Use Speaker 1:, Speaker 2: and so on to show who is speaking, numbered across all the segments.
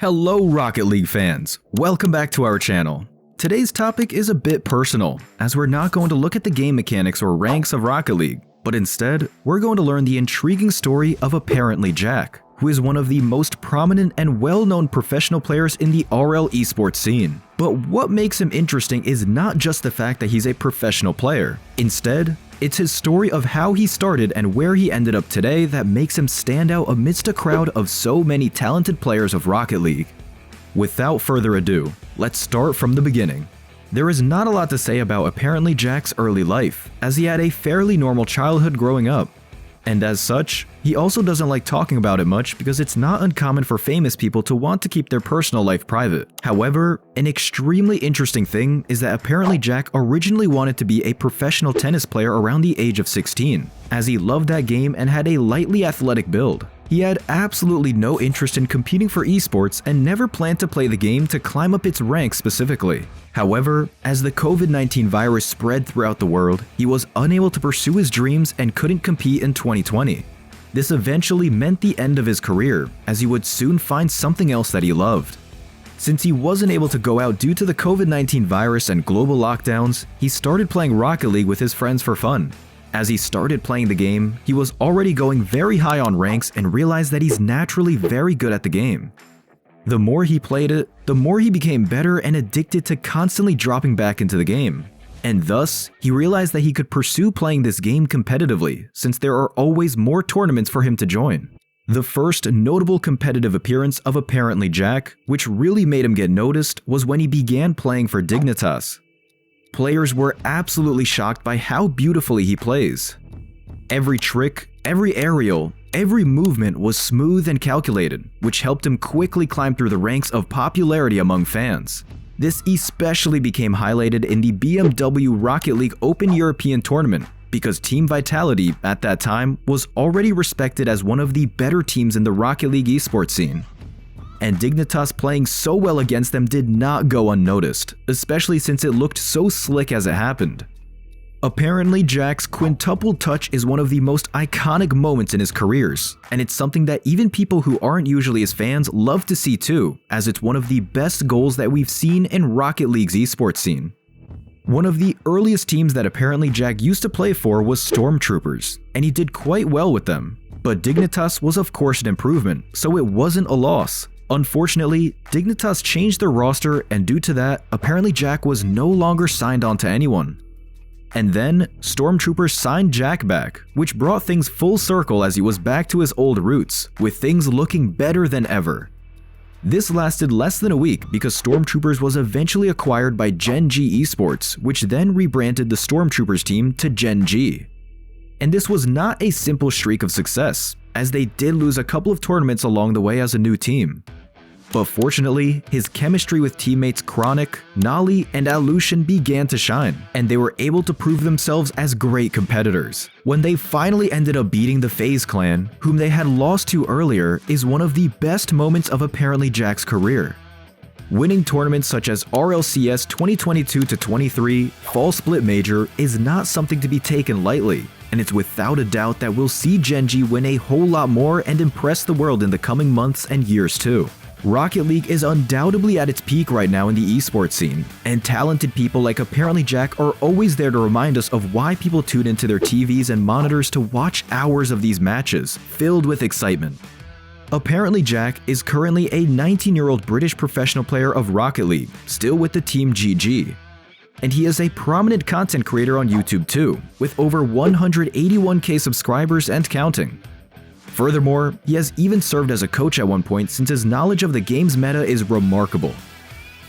Speaker 1: Hello Rocket League fans, welcome back to our channel. Today's topic is a bit personal, as we're not going to look at the game mechanics or ranks of Rocket League, but instead, we're going to learn the intriguing story of ApparentlyJack, who is one of the most prominent and well-known professional players in the RL esports scene. But what makes him interesting is not just the fact that he's a professional player. Instead, it's his story of how he started and where he ended up today that makes him stand out amidst a crowd of so many talented players of Rocket League. Without further ado, let's start from the beginning. There is not a lot to say about ApparentlyJack's early life, as he had a fairly normal childhood growing up. And as such, he also doesn't like talking about it much because it's not uncommon for famous people to want to keep their personal life private. However, an extremely interesting thing is that ApparentlyJack originally wanted to be a professional tennis player around the age of 16, as he loved that game and had a lightly athletic build. He had absolutely no interest in competing for esports and never planned to play the game to climb up its ranks specifically. However, as the COVID-19 virus spread throughout the world, he was unable to pursue his dreams and couldn't compete in 2020. This eventually meant the end of his career, as he would soon find something else that he loved. Since he wasn't able to go out due to the COVID-19 virus and global lockdowns, he started playing Rocket League with his friends for fun. As he started playing the game, he was already going very high on ranks and realized that he's naturally very good at the game. The more he played it, the more he became better and addicted to constantly dropping back into the game. And thus, he realized that he could pursue playing this game competitively, since there are always more tournaments for him to join. The first notable competitive appearance of ApparentlyJack, which really made him get noticed, was when he began playing for Dignitas. Players were absolutely shocked by how beautifully he plays. Every trick, every aerial, every movement was smooth and calculated, which helped him quickly climb through the ranks of popularity among fans. This especially became highlighted in the BMW Rocket League Open European Tournament, because Team Vitality, at that time, was already respected as one of the better teams in the Rocket League esports scene. And Dignitas playing so well against them did not go unnoticed, especially since it looked so slick as it happened. ApparentlyJack's quintuple touch is one of the most iconic moments in his careers, and it's something that even people who aren't usually his fans love to see too, as it's one of the best goals that we've seen in Rocket League's esports scene. One of the earliest teams that ApparentlyJack used to play for was Stormtroopers, and he did quite well with them. But Dignitas was of course an improvement, so it wasn't a loss. Unfortunately, Dignitas changed their roster, and due to that, ApparentlyJack was no longer signed on to anyone. And then, Stormtroopers signed Jack back, which brought things full circle as he was back to his old roots, with things looking better than ever. This lasted less than a week because Stormtroopers was eventually acquired by Gen.G esports, which then rebranded the Stormtroopers team to Gen.G. And this was not a simple streak of success, as they did lose a couple of tournaments along the way as a new team. But fortunately, his chemistry with teammates Chronic, Nolly, and Alushan began to shine, and they were able to prove themselves as great competitors. When they finally ended up beating the FaZe clan, whom they had lost to earlier, is one of the best moments of ApparentlyJack's career. Winning tournaments such as RLCS 2022-23, Fall Split Major is not something to be taken lightly, and it's without a doubt that we'll see Gen.G win a whole lot more and impress the world in the coming months and years too. Rocket League is undoubtedly at its peak right now in the esports scene, and talented people like ApparentlyJack are always there to remind us of why people tune into their TVs and monitors to watch hours of these matches, filled with excitement. ApparentlyJack is currently a 19-year-old British professional player of Rocket League, still with the team GG. And he is a prominent content creator on YouTube too, with over 181k subscribers and counting. Furthermore, he has even served as a coach at one point since his knowledge of the game's meta is remarkable.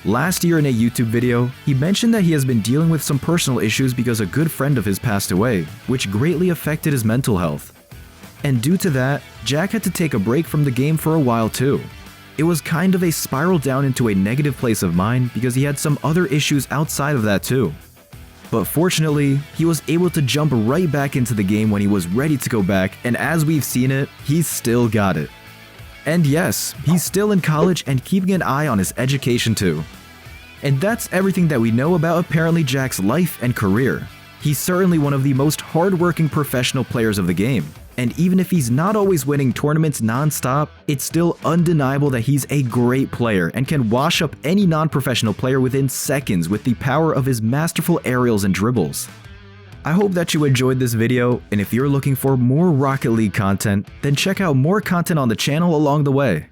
Speaker 1: Last year in a YouTube video, he mentioned that he has been dealing with some personal issues because a good friend of his passed away, which greatly affected his mental health. And due to that, Jack had to take a break from the game for a while too. It was kind of a spiral down into a negative place of mind because he had some other issues outside of that too. But fortunately, he was able to jump right back into the game when he was ready to go back, and as we've seen it, he's still got it. And yes, he's still in college and keeping an eye on his education too. And that's everything that we know about ApparentlyJack's life and career. He's certainly one of the most hardworking professional players of the game, And even if he's not always winning tournaments non-stop, it's still undeniable that he's a great player and can wash up any non-professional player within seconds with the power of his masterful aerials and dribbles. I hope that you enjoyed this video, and if you're looking for more Rocket League content, then check out more content on the channel along the way.